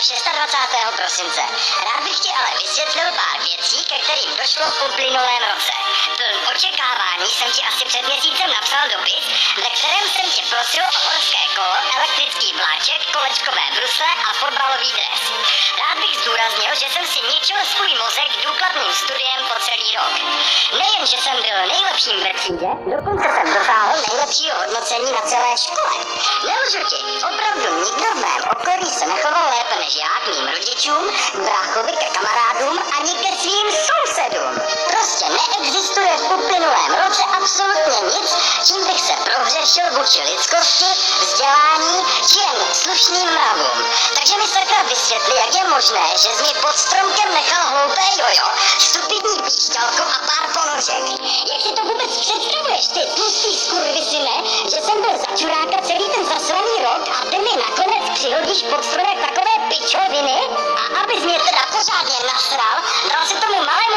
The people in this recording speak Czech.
26. prosince. Rád bych ti ale vysvětlil pár věcí, ke kterým došlo v uplynulém roce. Pln očekávání jsem ti asi před měsícem napsal dopis, ve kterém jsem tě prosil o horské kolo, elektrický vláček, kolečkové brusle a fotbalový dres. Rád bych zdůraznil, že jsem si ničil svůj mozek důkladným studiem po celý rok. Nejen, že jsem byl nejlepším ve třídě, dokonce jsem dosáhl nejlepšího hodnocení na celé škole. Nelžu ti, opravdu nikdo v mém okolí se nechoval lépe než já k mým rodičům, k bráchovi, ke kamarádům ani ke svým sousedům. Prostě neexistuje v uplynulém roce absolutně nic, čím bych se prohřešil vůči lidskosti, vzdělání či jen slušným mravům. Takže mi sakra vysvětli, jak je možné, že jsi mi pod stromkem nechal hloupé jojo, stupidní píšťalku a pár ponožek. Jak si to vůbec představuješ, ty tlustý skurvisyne, že jsem byl za čuráka celý ten zasraný rok a ty mi nakonec přihodíš pod stromek takové pičoviny? A abys mě teda pořádně nasral, dal si tomu malému